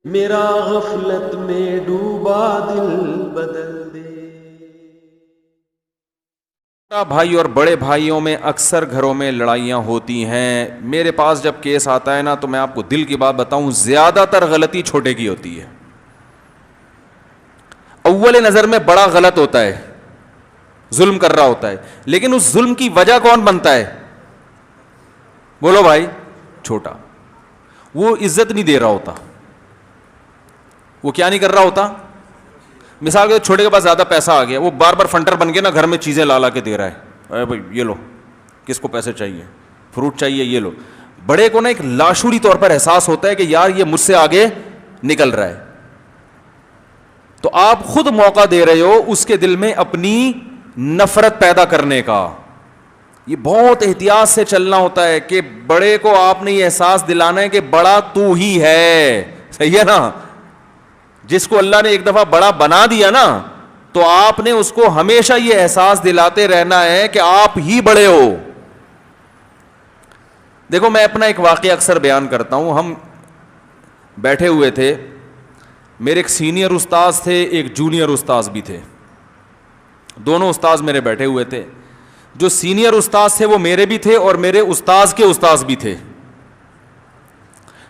میرا غفلت میں ڈوبا دل بدل دے. بھائی اور بڑے بھائیوں میں اکثر گھروں میں لڑائیاں ہوتی ہیں. میرے پاس جب کیس آتا ہے نا تو میں آپ کو دل کی بات بتاؤں, زیادہ تر غلطی چھوٹے کی ہوتی ہے. اول نظر میں بڑا غلط ہوتا ہے, ظلم کر رہا ہوتا ہے, لیکن اس ظلم کی وجہ کون بنتا ہے؟ بولو بھائی, چھوٹا. وہ عزت نہیں دے رہا ہوتا, وہ کیا نہیں کر رہا ہوتا. مثال کے چھوٹے کے پاس زیادہ پیسہ آ گیا, وہ بار بار فنٹر بن کے نا گھر میں چیزیں لا کے دے رہا ہے, اے بھائی یہ لو, کس کو پیسے چاہیے, فروٹ چاہیے, یہ لو. بڑے کو نا ایک لاشعوری طور پر احساس ہوتا ہے کہ یار یہ مجھ سے آگے نکل رہا ہے, تو آپ خود موقع دے رہے ہو اس کے دل میں اپنی نفرت پیدا کرنے کا. یہ بہت احتیاط سے چلنا ہوتا ہے کہ بڑے کو آپ نے یہ احساس دلانا ہے کہ بڑا تو ہی ہے. صحیح ہے نا؟ جس کو اللہ نے ایک دفعہ بڑا بنا دیا نا, تو آپ نے اس کو ہمیشہ یہ احساس دلاتے رہنا ہے کہ آپ ہی بڑے ہو. دیکھو میں اپنا ایک واقعہ اکثر بیان کرتا ہوں. ہم بیٹھے ہوئے تھے, میرے ایک سینئر استاذ تھے, ایک جونیئر استاذ بھی تھے. دونوں استاذ میرے بیٹھے ہوئے تھے. جو سینئر استاذ تھے وہ میرے بھی تھے اور میرے استاذ کے استاذ بھی تھے.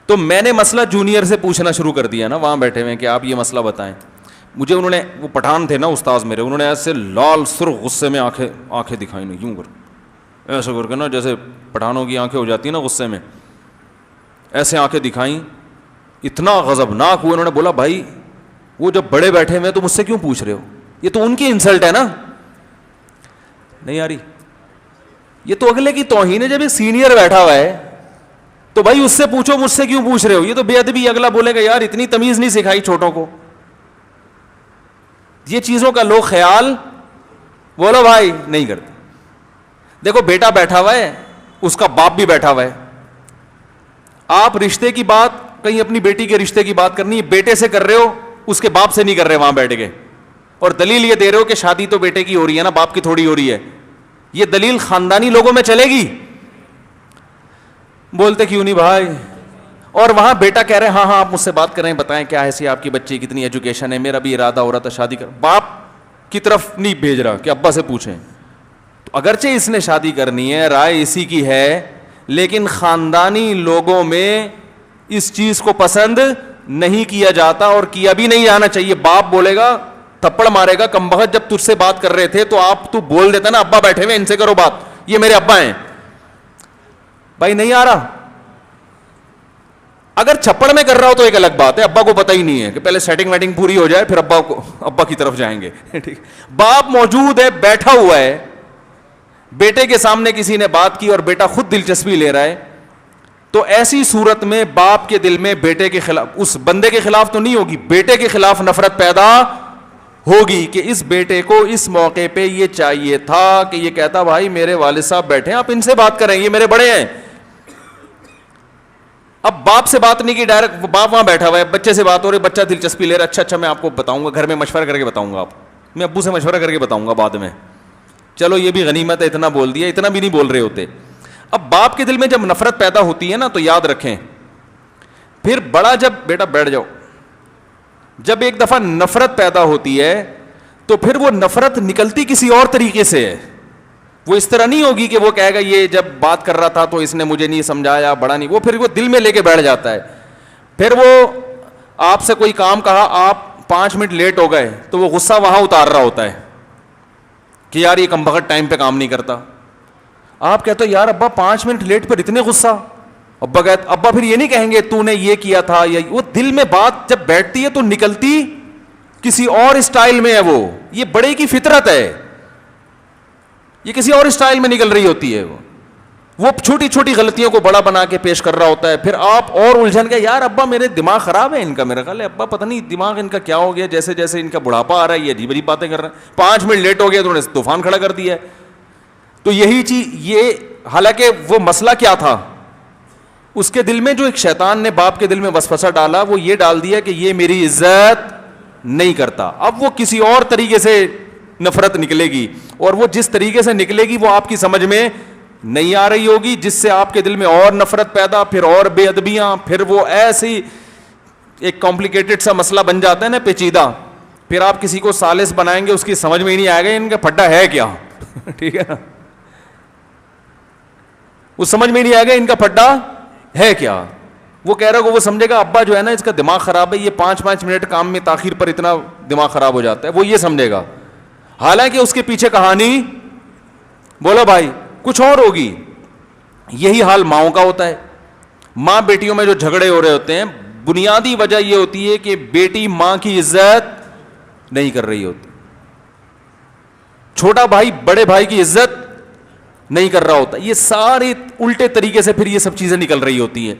تو میں نے مسئلہ جونیئر سے پوچھنا شروع کر دیا نا وہاں بیٹھے ہوئے کہ آپ یہ مسئلہ بتائیں. مجھے انہوں نے, وہ پٹھان تھے نا استاذ میرے, انہوں نے ایسے لال سرخ غصے میں آنکھیں دکھائی نا, یوں کر ایسے کر کے نا, جیسے پٹھانوں کی آنکھیں ہو جاتی ہیں نا غصے میں, ایسے آنکھیں دکھائیں. اتنا غضبناک ہوئے. انہوں نے بولا بھائی وہ جب بڑے بیٹھے ہوئے تو مجھ سے کیوں پوچھ رہے ہو, یہ تو ان کی انسلٹ ہے نا. نہیں آ رہی, یہ تو اگلے کی توہین ہے. جب ایک سینئر بیٹھا ہوا ہے تو بھائی اس سے پوچھو, مجھ سے کیوں پوچھ رہے ہو, یہ تو بے ادبی. اگلا بولے گا یار اتنی تمیز نہیں سکھائی چھوٹوں کو. یہ چیزوں کا لوگ خیال بولو بھائی نہیں کرتے. دیکھو بیٹا بیٹھا ہوا ہے, اس کا باپ بھی بیٹھا ہوا ہے. آپ رشتے کی بات, کہیں اپنی بیٹی کے رشتے کی بات کرنی ہے, بیٹے سے کر رہے ہو, اس کے باپ سے نہیں کر رہے وہاں بیٹھ کے, اور دلیل یہ دے رہے ہو کہ شادی تو بیٹے کی ہو رہی ہے نا, باپ کی تھوڑی ہو رہی ہے. یہ دلیل خاندانی لوگوں میں چلے گی؟ بولتے کیوں نہیں بھائی. اور وہاں بیٹا کہہ رہے ہاں ہاں آپ مجھ سے بات کریں, بتائیں کیا ہے سی آپ کی بچی, کتنی ایجوکیشن ہے, میرا بھی ارادہ ہو رہا تھا شادی کر. باپ کی طرف نہیں بھیج رہا کہ ابا سے پوچھیں. تو اگرچہ اس نے شادی کرنی ہے, رائے اسی کی ہے, لیکن خاندانی لوگوں میں اس چیز کو پسند نہیں کیا جاتا اور کیا بھی نہیں جانا چاہیے. باپ بولے گا, تھپڑ مارے گا, کم بخت جب تجھ سے بات کر رہے تھے تو آپ تو بول دیتا نا ابا بیٹھے ہوئے ان سے کرو بات, یہ میرے ابا ہیں. بھائی نہیں آ رہا. اگر چھپڑ میں کر رہا ہو تو ایک الگ بات ہے, ابا کو پتہ ہی نہیں ہے کہ پہلے سیٹنگ ویٹنگ پوری ہو جائے پھر ابا کی طرف جائیں گے. ٹھیک, باپ موجود ہے, بیٹھا ہوا ہے, بیٹے کے سامنے کسی نے بات کی اور بیٹا خود دلچسپی لے رہا ہے, تو ایسی صورت میں باپ کے دل میں بیٹے کے خلاف, اس بندے کے خلاف تو نہیں ہوگی, بیٹے کے خلاف نفرت پیدا ہوگی کہ اس بیٹے کو اس موقع پہ یہ چاہیے تھا کہ یہ کہتا بھائی میرے والد صاحب بیٹھے ہیں, آپ ان سے بات کریں, یہ میرے بڑے ہیں. اب باپ سے بات نہیں کی, ڈائریکٹ باپ وہاں بیٹھا ہوا ہے, بچے سے بات ہو رہی, بچہ دلچسپی لے رہا, اچھا میں آپ کو بتاؤں گا, گھر میں مشورہ کر کے بتاؤں گا, آپ میں ابو سے مشورہ کر کے بتاؤں گا بعد میں. چلو یہ بھی غنیمت ہے, اتنا بول دیا, اتنا بھی نہیں بول رہے ہوتے. اب باپ کے دل میں جب نفرت پیدا ہوتی ہے نا تو یاد رکھیں, پھر بڑا جب بیٹا بیٹھ جاؤ, جب ایک دفعہ نفرت پیدا ہوتی ہے تو پھر وہ نفرت نکلتی کسی اور طریقے سے ہے. وہ اس طرح نہیں ہوگی کہ وہ کہے گا یہ جب بات کر رہا تھا تو اس نے مجھے نہیں سمجھایا, بڑا نہیں, وہ پھر وہ دل میں لے کے بیٹھ جاتا ہے. پھر وہ آپ سے کوئی کام کہا, آپ 5 منٹ لیٹ ہو گئے تو وہ غصہ وہاں اتار رہا ہوتا ہے کہ یار یہ کم بخت ٹائم پہ کام نہیں کرتا. آپ کہتے ہو یار ابا 5 منٹ لیٹ پر اتنے غصہ, ابا پھر یہ نہیں کہیں گے تو نے یہ کیا تھا, یا وہ دل میں بات جب بیٹھتی ہے تو نکلتی کسی اور اسٹائل میں ہے. یہ بڑے کی فطرت ہے, یہ کسی اور اسٹائل میں نکل رہی ہوتی ہے. وہ چھوٹی چھوٹی غلطیوں کو بڑا بنا کے پیش کر رہا ہوتا ہے. پھر آپ اور الجھن گئے, یار ابا میرے دماغ خراب ہے ان کا, میرا خیال ہے ابا پتہ نہیں دماغ ان کا کیا ہو گیا, جیسے جیسے ان کا بڑھاپا آ رہا ہے یہ عجیب عجیب باتیں کر رہے ہیں. 5 منٹ لیٹ ہو گیا تو انہوں نے طوفان کھڑا کر دیا ہے. تو یہی چیز, یہ حالانکہ وہ مسئلہ کیا تھا, اس کے دل میں جو ایک شیطان نے باپ کے دل میں وسوسہ ڈالا, وہ یہ ڈال دیا کہ یہ میری عزت نہیں کرتا. اب وہ کسی اور طریقے سے نفرت نکلے گی, اور وہ جس طریقے سے نکلے گی وہ آپ کی سمجھ میں نہیں آ رہی ہوگی, جس سے آپ کے دل میں اور نفرت پیدا, پھر اور بے ادبیاں, پھر وہ ایسی ایک کمپلیکیٹڈ سا مسئلہ بن جاتا ہے نا پیچیدہ, پھر آپ کسی کو ثالث بنائیں گے اس کی سمجھ میں ہی نہیں آئے گا ان کا پھڈا ہے کیا. ٹھیک ہے نا, اس سمجھ میں نہیں آئے گا ان کا پھڈا ہے کیا. وہ کہہ رہا ہے وہ سمجھے گا ابا جو ہے نا اس کا دماغ خراب ہے, یہ 5 منٹ کام میں تاخیر پر اتنا دماغ خراب ہو جاتا ہے, وہ یہ سمجھے گا. حالانکہ اس کے پیچھے کہانی بولو بھائی کچھ اور ہوگی. یہی حال ماؤں کا ہوتا ہے. ماں بیٹیوں میں جو جھگڑے ہو رہے ہوتے ہیں بنیادی وجہ یہ ہوتی ہے کہ بیٹی ماں کی عزت نہیں کر رہی ہوتی, چھوٹا بھائی بڑے بھائی کی عزت نہیں کر رہا ہوتا. یہ سارے الٹے طریقے سے پھر یہ سب چیزیں نکل رہی ہوتی ہیں.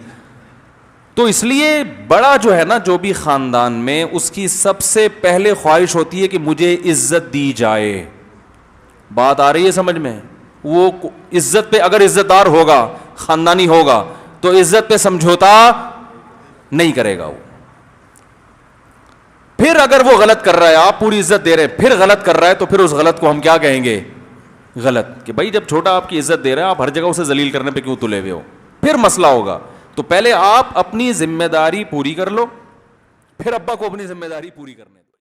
تو اس لیے بڑا جو ہے نا جو بھی خاندان میں, اس کی سب سے پہلے خواہش ہوتی ہے کہ مجھے عزت دی جائے. بات آ رہی ہے سمجھ میں؟ وہ عزت پہ اگر عزت دار ہوگا, خاندانی ہوگا, تو عزت پہ سمجھوتا نہیں کرے گا. وہ پھر اگر وہ غلط کر رہا ہے, آپ پوری عزت دے رہے ہیں, پھر غلط کر رہا ہے, تو پھر اس غلط کو ہم کیا کہیں گے؟ غلط. کہ بھائی جب چھوٹا آپ کی عزت دے رہا ہے, آپ ہر جگہ اسے ذلیل کرنے پہ کیوں تلے ہوئے ہو؟ پھر مسئلہ ہوگا. تو پہلے آپ اپنی ذمہ داری پوری کر لو, پھر ابا کو اپنی ذمہ داری پوری کرنے دو.